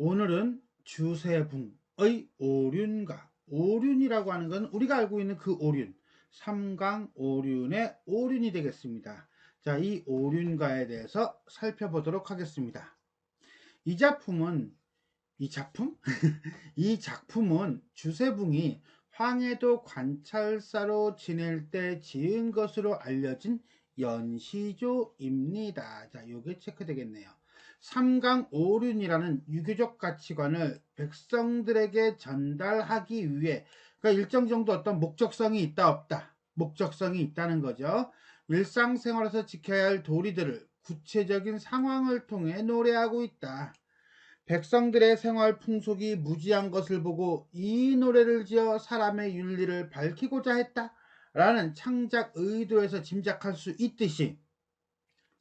오늘은 주세붕의 오륜가, 오륜이라고 하는 건 우리가 알고 있는 그 오륜, 삼강오륜의 오륜이 되겠습니다. 자, 이 오륜가에 대해서 살펴보도록 하겠습니다. 이 작품은 이 작품? 이 작품은 주세붕이 황해도 관찰사로 지낼 때 지은 것으로 알려진 연시조입니다. 자, 요게 체크되겠네요. 삼강오륜이라는 유교적 가치관을 백성들에게 전달하기 위해, 그러니까 일정 정도 어떤 목적성이 있다 없다, 목적성이 있다는 거죠. 일상생활에서 지켜야 할 도리들을 구체적인 상황을 통해 노래하고 있다. 백성들의 생활 풍속이 무지한 것을 보고 이 노래를 지어 사람의 윤리를 밝히고자 했다 라는 창작 의도에서 짐작할 수 있듯이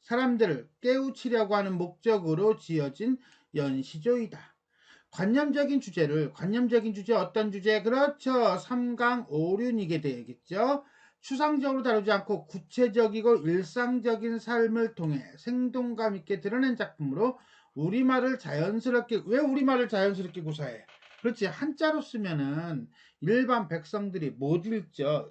사람들을 깨우치려고 하는 목적으로 지어진 연시조이다. 관념적인 주제, 어떤 주제? 그렇죠. 삼강오륜이게 되겠죠. 추상적으로 다루지 않고 구체적이고 일상적인 삶을 통해 생동감 있게 드러낸 작품으로 우리말을 자연스럽게, 왜 우리말을 자연스럽게 구사해? 그렇지. 한자로 쓰면은 일반 백성들이 못 읽죠.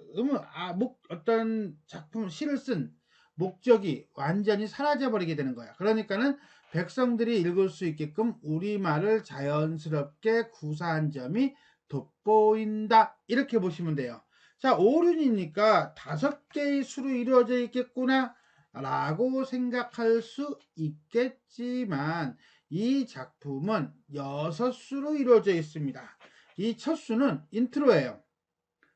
어떤 작품, 시를 쓴 목적이 완전히 사라져 버리게 되는 거야. 그러니까는 백성들이 읽을 수 있게끔 우리말을 자연스럽게 구사한 점이 돋보인다. 이렇게 보시면 돼요. 자, 오륜이니까 5개의 수로 이루어져 있겠구나 라고 생각할 수 있겠지만 이 작품은 6수로 이루어져 있습니다. 이 첫 수는 인트로예요.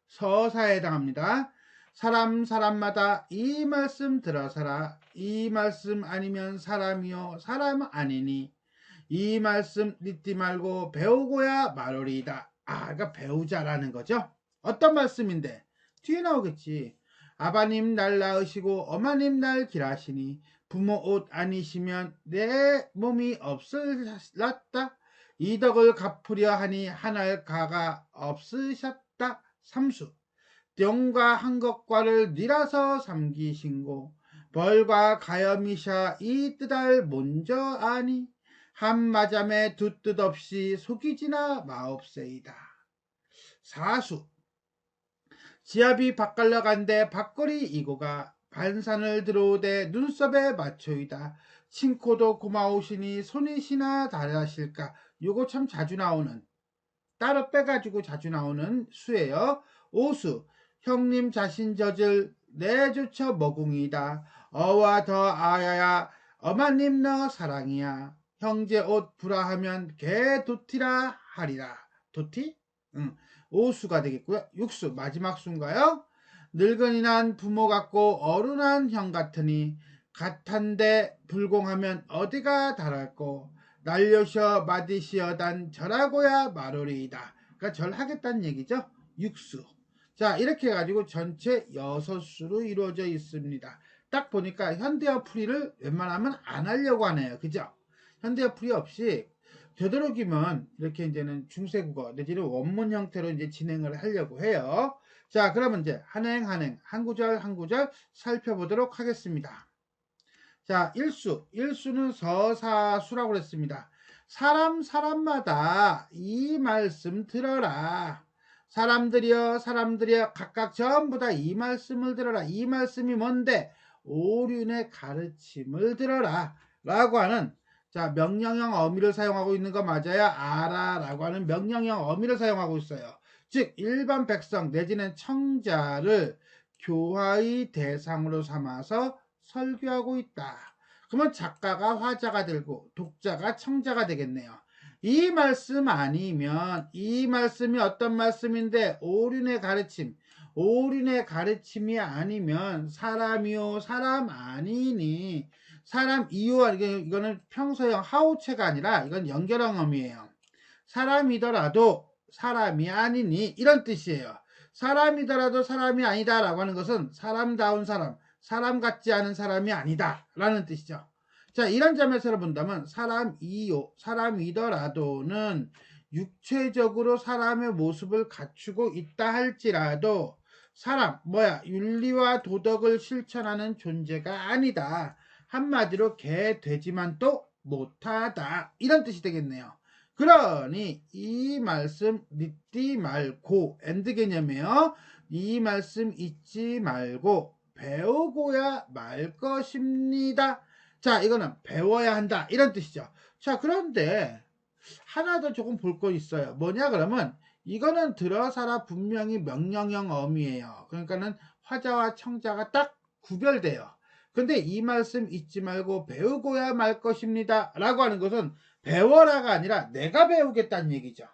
서사에 해당합니다. 사람마다 이 말씀 들어서라. 이 말씀 아니면 사람이요 사람 아니니. 이 말씀 믿지 말고 배우고야 말오리이다. 그러니까 배우자라는 거죠. 어떤 말씀인데? 뒤에 나오겠지. 아바님 날 낳으시고 어마님 날 길하시니 부모 옷 아니시면 내 몸이 없으셨다. 이 덕을 갚으려 하니 한알 가가 없으셨다. 삼수. 뿅과 한 것과를 니라서 삼기신고 벌과 가염이샤 이 뜻알 먼저 아니 한마잠에 두 뜻 없이 속이지나 마옵세이다. 사수. 지압이 바깔러 간데 밖거리 이고가 반산을 들어오되 눈썹에 맞춰이다. 친코도 고마우시니 손이시나 다르실까. 요거 참 자주 나오는, 따로 빼가지고 자주 나오는 수예요. 오수. 형님 자신 젖을 내조쳐 머궁이다. 어와 더 아야야 어마님 너 사랑이야. 형제 옷 불화하면 개 도티라 하리라. 도티? 응. 오수가 되겠고요. 육수 마지막 수인가요? 늙은이 난 부모 같고 어른한 형 같으니 같한데 불공하면 어디가 다랄꼬. 날려셔 맞으시어단 절하고야 말오리이다. 그러니까 절하겠다는 얘기죠. 육수. 자, 이렇게 해가지고 전체 6수로 이루어져 있습니다. 딱 보니까 현대어 풀이를 웬만하면 안 하려고 하네요. 그죠? 현대어 풀이 없이 되도록이면 이렇게 이제는 중세국어 내지는 원문 형태로 이제 진행을 하려고 해요. 자, 그러면 이제 한 구절 한 구절 살펴보도록 하겠습니다. 자, 일수는 서사수라고 그랬습니다. 사람마다 이 말씀 들어라. 사람들이여 각각 전부 다 이 말씀을 들어라. 이 말씀이 뭔데? 오륜의 가르침을 들어라 라고 하는, 자, 명령형 어미를 사용하고 있는 거 맞아요? 알아 라고 하는 명령형 어미를 사용하고 있어요. 즉 일반 백성 내지는 청자를 교화의 대상으로 삼아서 설교하고 있다. 그러면 작가가 화자가 되고 독자가 청자가 되겠네요. 이 말씀 아니면, 이 말씀이 어떤 말씀인데? 오륜의 가르침이 아니면 사람이요 사람 아니니. 사람이요, 이거는 평소형 하우체가 아니라 이건 연결형음이에요. 사람이더라도 사람이 아니니 이런 뜻이에요. 사람이더라도 사람이 아니다 라고 하는 것은 사람다운 사람 같지 않은 사람이 아니다 라는 뜻이죠. 자, 이런 점에서 본다면 사람이더라도는 육체적으로 사람의 모습을 갖추고 있다 할지라도 윤리와 도덕을 실천하는 존재가 아니다. 한마디로 개 돼지만 또 못하다 이런 뜻이 되겠네요. 그러니 이 말씀 잊지 말고 엔드 개념이에요. 이 말씀 잊지 말고 배우고야 말 것입니다. 자, 이거는 배워야 한다 이런 뜻이죠. 자, 그런데 하나 더 조금 볼 거 있어요. 뭐냐 그러면 이거는 들어서라 분명히 명령형 어미예요. 그러니까는 화자와 청자가 딱 구별돼요. 근데 이 말씀 잊지 말고 배우고야 말 것입니다 라고 하는 것은 배워라가 아니라 내가 배우겠다는 얘기죠.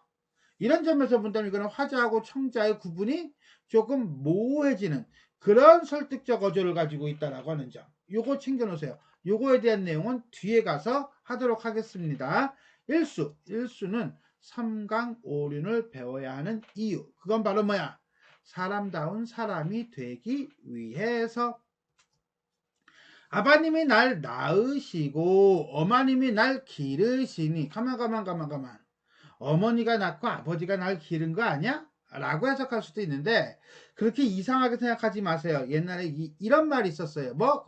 이런 점에서 본다면 이거는 화자하고 청자의 구분이 조금 모호해지는 그런 설득적 어조를 가지고 있다라고 하는 점. 요거 챙겨놓으세요. 요거에 대한 내용은 뒤에 가서 하도록 하겠습니다. 일수는 삼강오륜을 배워야 하는 이유. 그건 바로 뭐야? 사람다운 사람이 되기 위해서. 아버님이 날 낳으시고 어머님이 날 기르시니 가만. 어머니가 낳고 아버지가 날 기른 거 아니야? 라고 해석할 수도 있는데 그렇게 이상하게 생각하지 마세요. 옛날에 이런 말이 있었어요. 뭐?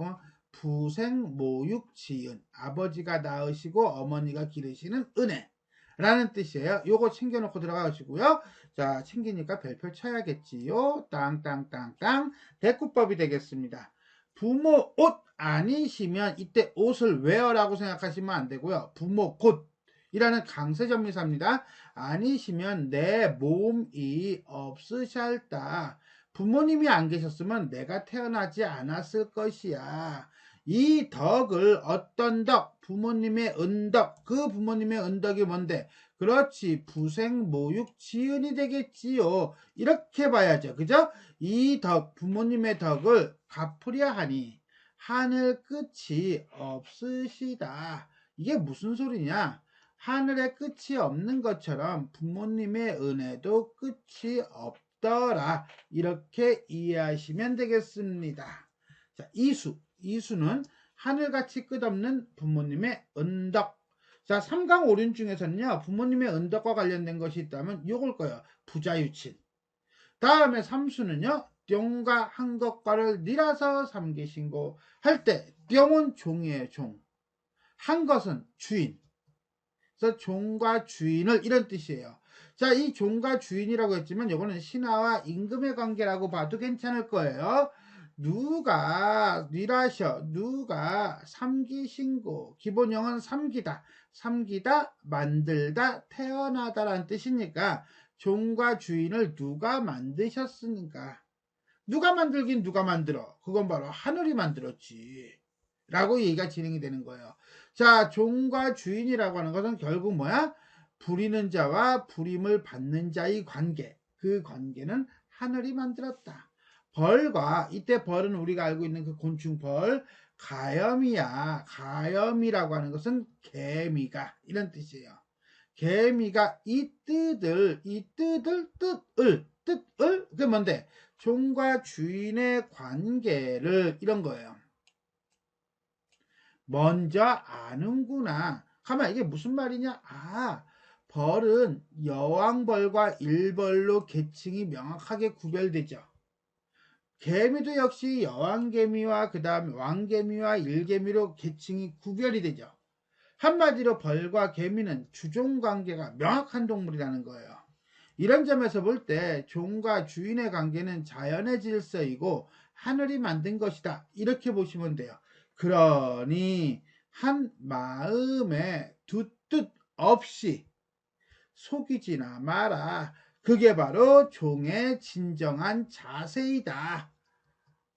부생 모육 지은 아버지가 낳으시고 어머니가 기르시는 은혜 라는 뜻이에요. 요거 챙겨놓고 들어가시고요. 자, 챙기니까 별표 쳐야겠지요. 땅땅땅땅 대꾸법이 되겠습니다. 부모 옷 아니시면 이때 옷을 wear라고 생각하시면 안 되고요. 부모 곧이라는 강세전미사입니다. 아니시면 내 몸이 없으샬다. 부모님이 안 계셨으면 내가 태어나지 않았을 것이야. 이 덕을 어떤 덕? 부모님의 은덕. 그 부모님의 은덕이 뭔데? 그렇지. 부생 모육 지은이 되겠지요. 이렇게 봐야죠. 그죠? 이 덕, 부모님의 덕을 갚으려 하니 하늘 끝이 없으시다. 이게 무슨 소리냐? 하늘에 끝이 없는 것처럼 부모님의 은혜도 끝이 없더라. 이렇게 이해하시면 되겠습니다. 자, 이수는 하늘같이 끝없는 부모님의 은덕. 자, 삼강오륜 중에서는요, 부모님의 은덕과 관련된 것이 있다면 요걸 거예요. 부자유친. 다음에 삼수는요, 뿅과 한 것과를 니라서 삼기신고 할 때 뿅은 종이에요. 종. 한 것은 주인. 그래서 종과 주인을 이런 뜻이에요. 자, 이 종과 주인이라고 했지만 이거는 신하와 임금의 관계라고 봐도 괜찮을 거예요. 누가 니라셔 누가 삼기신고 기본형은 삼기다 만들다 태어나다 라는 뜻이니까 종과 주인을 누가 만드셨으니까 누가 만들긴 누가 만들어? 그건 바로 하늘이 만들었지 라고 얘기가 진행이 되는 거예요. 자, 종과 주인이라고 하는 것은 결국 뭐야? 부리는 자와 부림을 받는 자의 관계. 그 관계는 하늘이 만들었다. 벌과 이때 벌은 우리가 알고 있는 그 곤충 벌 가염이야. 가염이라고 하는 것은 개미가 이런 뜻이에요. 개미가 이 뜻을 그게 뭔데? 종과 주인의 관계를 이런 거예요. 먼저 아는구나. 가만 이게 무슨 말이냐? 아, 벌은 여왕벌과 일벌로 계층이 명확하게 구별되죠. 개미도 역시 여왕개미와 그 다음에 왕개미와 일개미로 계층이 구별이 되죠. 한마디로 벌과 개미는 주종관계가 명확한 동물이라는 거예요. 이런 점에서 볼 때 종과 주인의 관계는 자연의 질서이고 하늘이 만든 것이다. 이렇게 보시면 돼요. 그러니 한 마음에 두 뜻 없이 속이지나 마라. 그게 바로 종의 진정한 자세이다.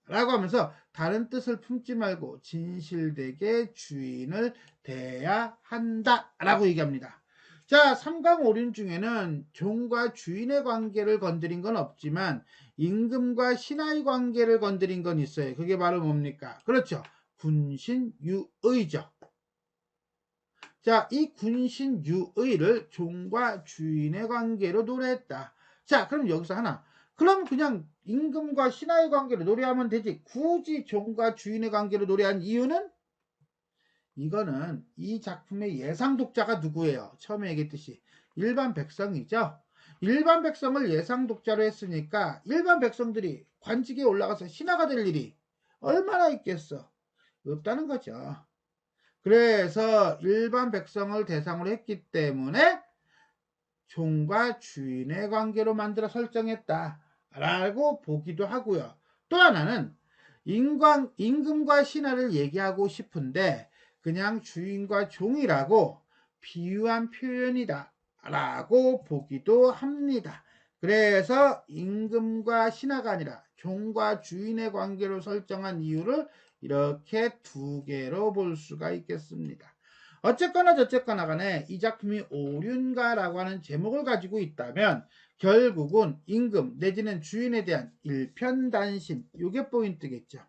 라고 하면서 다른 뜻을 품지 말고 진실되게 주인을 대해야 한다. 라고 얘기합니다. 자, 삼강오륜 중에는 종과 주인의 관계를 건드린 건 없지만 임금과 신하의 관계를 건드린 건 있어요. 그게 바로 뭡니까? 그렇죠. 군신유의죠. 자, 이 군신유의를 종과 주인의 관계로 노래했다. 자, 그럼 여기서 하나. 그럼 그냥 임금과 신하의 관계로 노래하면 되지. 굳이 종과 주인의 관계로 노래한 이유는? 이거는 이 작품의 예상 독자가 누구예요? 처음에 얘기했듯이 일반 백성이죠. 일반 백성을 예상 독자로 했으니까 일반 백성들이 관직에 올라가서 신하가 될 일이 얼마나 있겠어? 없다는 거죠. 그래서 일반 백성을 대상으로 했기 때문에 종과 주인의 관계로 만들어 설정했다 라고 보기도 하고요. 또 하나는 임금과 신하를 얘기하고 싶은데 그냥 주인과 종이라고 비유한 표현이다 라고 보기도 합니다. 그래서 임금과 신하가 아니라 종과 주인의 관계로 설정한 이유를 이렇게 두 개로 볼 수가 있겠습니다. 어쨌거나 저쨌거나 간에 이 작품이 오륜가라고 하는 제목을 가지고 있다면 결국은 임금 내지는 주인에 대한 일편단심, 이게 포인트겠죠.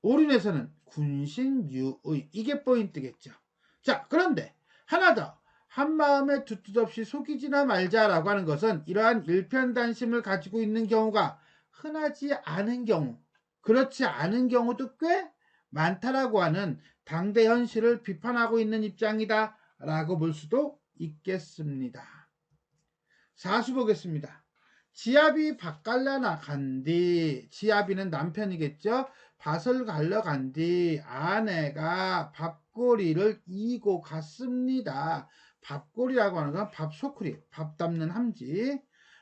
오륜에서는 군신유의, 이게 포인트겠죠. 자, 그런데 하나 더, 한마음에 두 뜻 없이 속이지나 말자라고 하는 것은 이러한 일편단심을 가지고 있는 경우가 흔하지 않은 경우, 그렇지 않은 경우도 꽤 많다라고 하는 당대 현실을 비판하고 있는 입장이다 라고 볼 수도 있겠습니다. 사수 보겠습니다. 지압이 밭 갈라 나간디, 지압이는 남편이겠죠. 밭을 갈러 간디 아내가 밥꼬리를 이고 갔습니다. 밥꼬리라고 하는 건 밥소쿠리, 밥 담는 함지.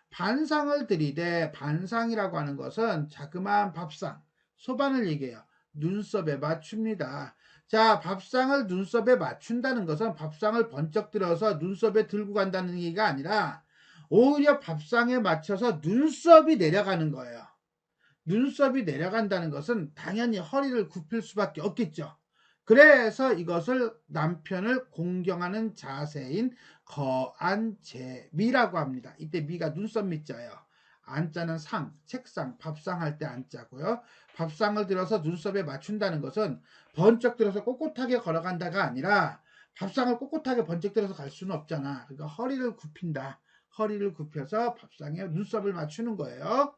반상을 들이대, 반상이라고 하는 것은 자그마한 밥상, 소반을 얘기해요. 눈썹에 맞춥니다. 자, 밥상을 눈썹에 맞춘다는 것은 밥상을 번쩍 들어서 눈썹에 들고 간다는 얘기가 아니라 오히려 밥상에 맞춰서 눈썹이 내려가는 거예요. 눈썹이 내려간다는 것은 당연히 허리를 굽힐 수밖에 없겠죠. 그래서 이것을 남편을 공경하는 자세인 거안제미라고 합니다. 이때 미가 눈썹 미자예요. 안자는 상, 책상, 밥상 할 때 안자고요. 밥상을 들어서 눈썹에 맞춘다는 것은 번쩍 들어서 꼿꼿하게 걸어간다가 아니라 밥상을 꼿꼿하게 번쩍 들어서 갈 수는 없잖아. 그러니까 허리를 굽힌다. 허리를 굽혀서 밥상에 눈썹을 맞추는 거예요.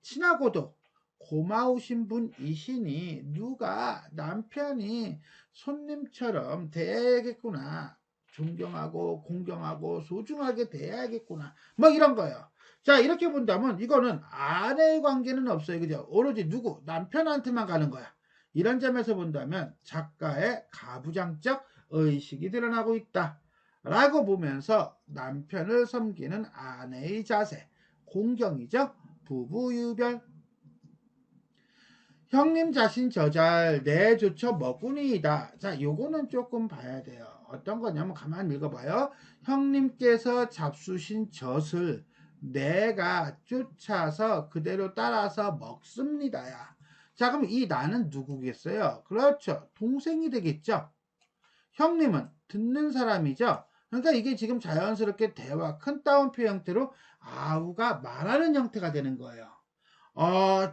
친하고도 고마우신 분이시니 누가 남편이 손님처럼 대해야겠구나. 존경하고 공경하고 소중하게 대해야겠구나. 뭐 이런 거예요. 자, 이렇게 본다면 이거는 아내의 관계는 없어요. 그죠? 오로지 누구? 남편한테만 가는 거야. 이런 점에서 본다면 작가의 가부장적 의식이 드러나고 있다 라고 보면서 남편을 섬기는 아내의 자세, 공경이죠. 부부유별. 형님 자신 저잘 내조처 먹구니이다. 자, 요거는 조금 봐야 돼요. 어떤 거냐면 가만히 읽어봐요. 형님께서 잡수신 젖을 내가 쫓아서 그대로 따라서 먹습니다야. 자, 그럼 이 나는 누구겠어요? 그렇죠. 동생이 되겠죠. 형님은 듣는 사람이죠. 그러니까 이게 지금 자연스럽게 대화 큰 따옴표 형태로 아우가 말하는 형태가 되는 거예요.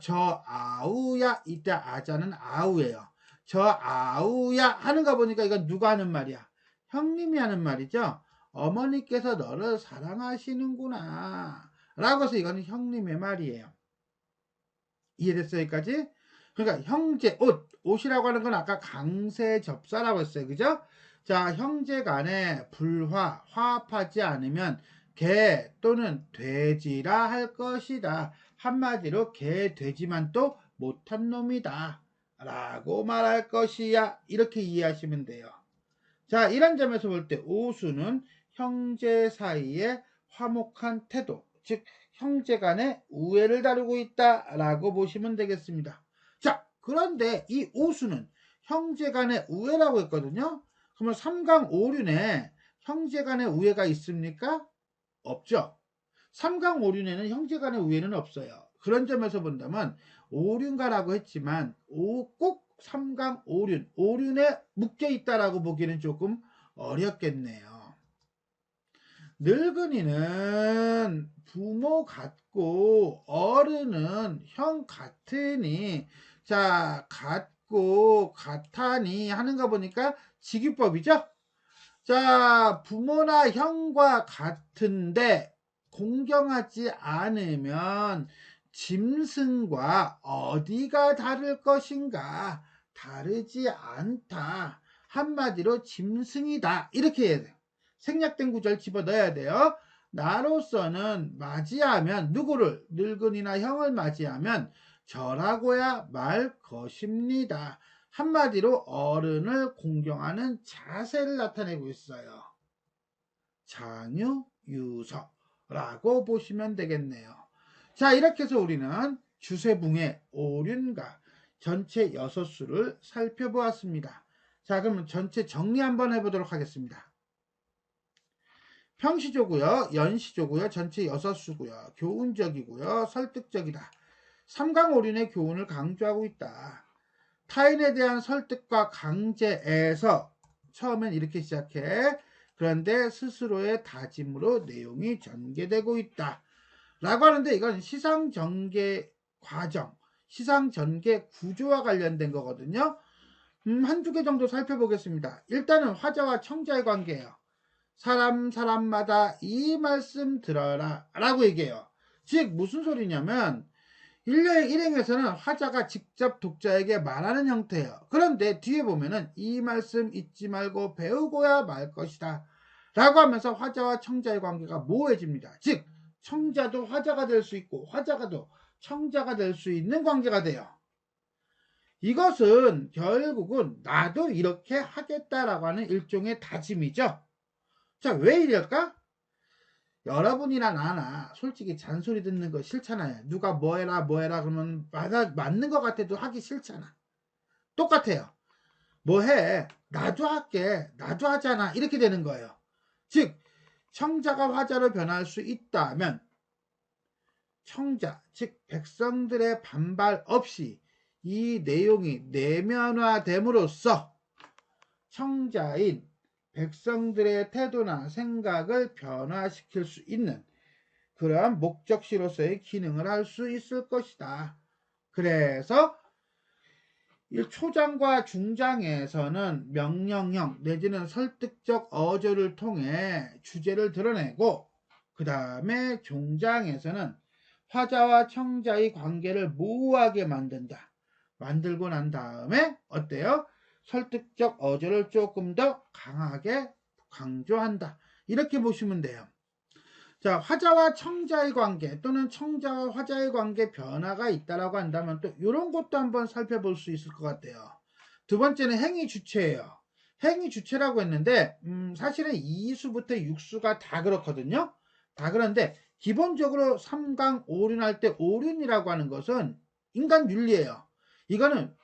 저 아우야. 이때 아자는 아우예요. 저 아우야 하는 거 보니까 이건 누가 하는 말이야? 형님이 하는 말이죠. 어머니께서 너를 사랑하시는구나 라고 해서 이거는 형님의 말이에요. 이해됐어요? 여기까지? 그러니까 형제, 옷이라고 하는 건 아까 강세접사라고 했어요. 그죠? 자, 형제 간에 불화, 화합하지 않으면 개 또는 돼지라 할 것이다. 한마디로 개, 돼지만 또 못한 놈이다 라고 말할 것이야. 이렇게 이해하시면 돼요. 자, 이런 점에서 볼 때 오수는 형제 사이의 화목한 태도, 즉 형제 간의 우애를 다루고 있다라고 보시면 되겠습니다. 자, 그런데 이 오수는 형제 간의 우애라고 했거든요. 그러면 삼강오륜에 형제 간의 우애가 있습니까? 없죠. 삼강오륜에는 형제 간의 우애는 없어요. 그런 점에서 본다면 오륜가라고 했지만 꼭 삼강오륜, 오륜에 묶여 있다라고 보기는 조금 어렵겠네요. 늙은이는 부모 같고 어른은 형 같으니, 자, 같고 같하니 하는 거 보니까 직유법이죠. 자, 부모나 형과 같은데 공경하지 않으면 짐승과 어디가 다를 것인가? 다르지 않다. 한마디로 짐승이다. 이렇게 해야 돼요. 생략된 구절 집어넣어야 돼요. 나로서는 맞이하면 누구를? 늙은이나 형을 맞이하면 저라고야 말 것입니다. 한마디로 어른을 공경하는 자세를 나타내고 있어요. 장유유서라고 보시면 되겠네요. 자, 이렇게 해서 우리는 주세붕의 오륜과 전체 6수를 살펴보았습니다. 자, 그러면 전체 정리 한번 해보도록 하겠습니다. 평시조고요, 연시조고요, 전체 6수고요, 교훈적이고요, 설득적이다. 삼강오륜의 교훈을 강조하고 있다. 타인에 대한 설득과 강제에서 처음엔 이렇게 시작해. 그런데 스스로의 다짐으로 내용이 전개되고 있다. 라고 하는데 이건 시상전개 과정, 시상전개 구조와 관련된 거거든요. 한두 개 정도 살펴보겠습니다. 일단은 화자와 청자의 관계예요. 사람마다 이 말씀 들어라 라고 얘기해요. 즉 무슨 소리냐면 일행에서는 화자가 직접 독자에게 말하는 형태예요. 그런데 뒤에 보면은 이 말씀 잊지 말고 배우고야 말 것이다 라고 하면서 화자와 청자의 관계가 모호해집니다. 즉 청자도 화자가 될 수 있고 화자가도 청자가 될 수 있는 관계가 돼요. 이것은 결국은 나도 이렇게 하겠다라고 하는 일종의 다짐이죠. 자, 왜 이럴까? 여러분이나 나나 솔직히 잔소리 듣는 거 싫잖아요. 누가 뭐해라 그러면 맞는 것 같아도 하기 싫잖아. 똑같아요. 뭐해? 나도 할게. 나도 하잖아. 이렇게 되는 거예요. 즉 청자가 화자로 변할 수 있다면 청자, 즉 백성들의 반발 없이 이 내용이 내면화됨으로써 청자인 백성들의 태도나 생각을 변화시킬 수 있는 그러한 목적시로서의 기능을 할 수 있을 것이다. 그래서 초장과 중장에서는 명령형 내지는 설득적 어조를 통해 주제를 드러내고 그 다음에 종장에서는 화자와 청자의 관계를 모호하게 만든다. 만들고 난 다음에 어때요? 설득적 어조를 조금 더 강하게 강조한다. 이렇게 보시면 돼요. 자, 화자와 청자의 관계 또는 청자와 화자의 관계 변화가 있다라고 한다면 또 이런 것도 한번 살펴볼 수 있을 것 같아요. 두 번째는 행위 주체예요. 행위 주체라고 했는데 사실은 2수부터 6수가 다 그렇거든요. 다 그런데 기본적으로 3강 오륜할 때 오륜이라고 하는 것은 인간 윤리예요. 이거는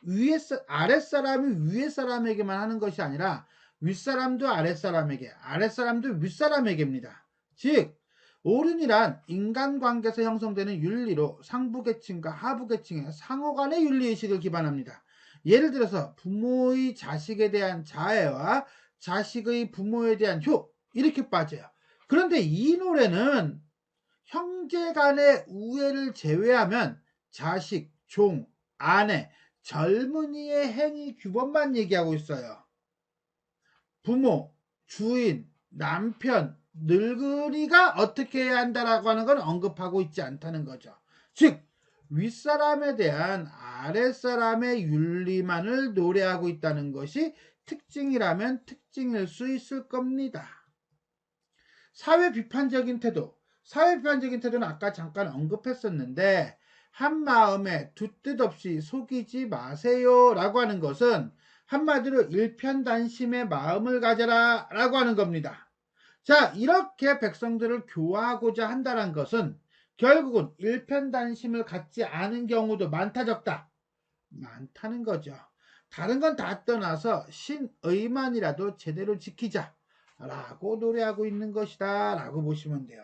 아랫사람이 위에사람에게만 하는 것이 아니라 윗사람도 아랫사람에게, 아랫사람도 윗사람에게입니다. 즉 오륜이란 인간관계에서 형성되는 윤리로 상부계층과 하부계층의 상호간의 윤리의식을 기반합니다. 예를 들어서 부모의 자식에 대한 자애와 자식의 부모에 대한 효 이렇게 빠져요. 그런데 이 노래는 형제간의 우애를 제외하면 자식, 종, 아내, 젊은이의 행위 규범만 얘기하고 있어요. 부모, 주인, 남편, 늙은이가 어떻게 해야 한다라고 하는 건 언급하고 있지 않다는 거죠. 즉 윗사람에 대한 아랫사람의 윤리만을 노래하고 있다는 것이 특징이라면 특징일 수 있을 겁니다. 사회 비판적인 태도. 사회 비판적인 태도는 아까 잠깐 언급했었는데 한마음에 두 뜻 없이 속이지 마세요 라고 하는 것은 한마디로 일편단심의 마음을 가져라 라고 하는 겁니다. 자, 이렇게 백성들을 교화하고자 한다는 것은 결국은 일편단심을 갖지 않은 경우도 많다 적다? 많다는 거죠. 다른 건 다 떠나서 신의만이라도 제대로 지키자 라고 노래하고 있는 것이다 라고 보시면 돼요.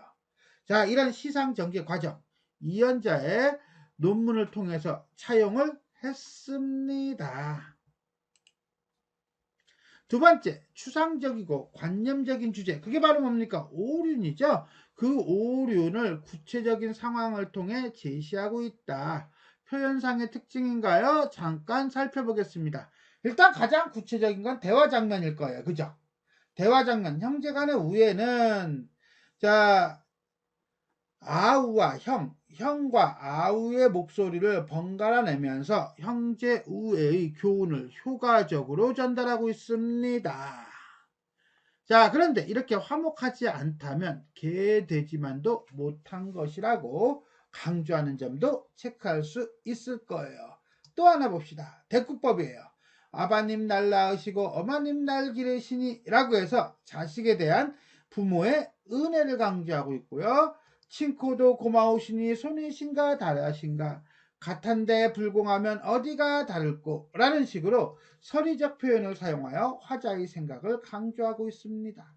자, 이런 시상전개 과정 이연자의 논문을 통해서 차용을 했습니다. 두 번째, 추상적이고 관념적인 주제. 그게 바로 뭡니까? 오륜이죠. 그 오륜을 구체적인 상황을 통해 제시하고 있다. 표현상의 특징인가요? 잠깐 살펴보겠습니다. 일단 가장 구체적인 건 대화 장면일 거예요. 그죠? 대화 장면. 형제 간의 우애는 자, 아우와 형과 아우의 목소리를 번갈아 내면서 형제 우애의 교훈을 효과적으로 전달하고 있습니다. 자, 그런데 이렇게 화목하지 않다면 개돼지만도 못한 것이라고 강조하는 점도 체크할 수 있을 거예요. 또 하나 봅시다. 대꾸법이에요. 아바님 날 낳으시고 어머님 날 기르시니 라고 해서 자식에 대한 부모의 은혜를 강조하고 있고요. 친코도 고마우시니 손이신가 다르신가 같은데 불공하면 어디가 다를꼬 라는 식으로 서리적 표현을 사용하여 화자의 생각을 강조하고 있습니다.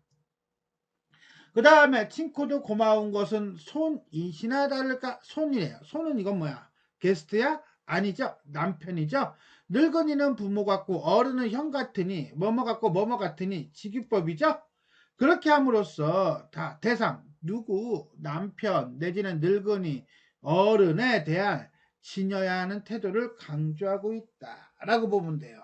그 다음에 친코도 고마운 것은 손이시나 다를까? 손이래요. 손은 이건 뭐야? 게스트야? 아니죠. 남편이죠. 늙은이는 부모 같고 어른은 형 같으니 뭐뭐 같고 뭐뭐 같으니 직유법이죠. 그렇게 함으로써 다 대상 누구 남편 내지는 늙은이 어른에 대한 지녀야 하는 태도를 강조하고 있다라고 보면 돼요.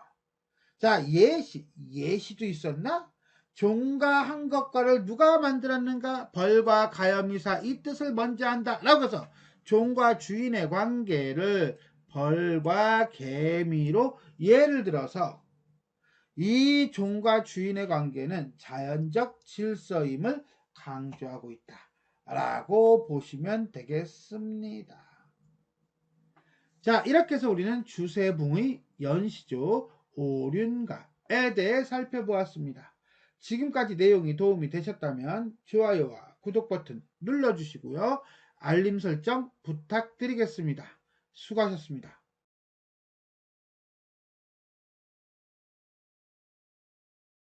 자, 예시도 있었나? 종과 한 것과를 누가 만들었는가? 벌과 가염이사 이 뜻을 먼저 한다 라고 해서 종과 주인의 관계를 벌과 개미로 예를 들어서 이 종과 주인의 관계는 자연적 질서임을 강조하고 있다 라고 보시면 되겠습니다. 자, 이렇게 해서 우리는 주세붕의 연시조 오륜가에 대해 살펴보았습니다. 지금까지 내용이 도움이 되셨다면 좋아요와 구독 버튼 눌러주시고요. 알림 설정 부탁드리겠습니다. 수고하셨습니다.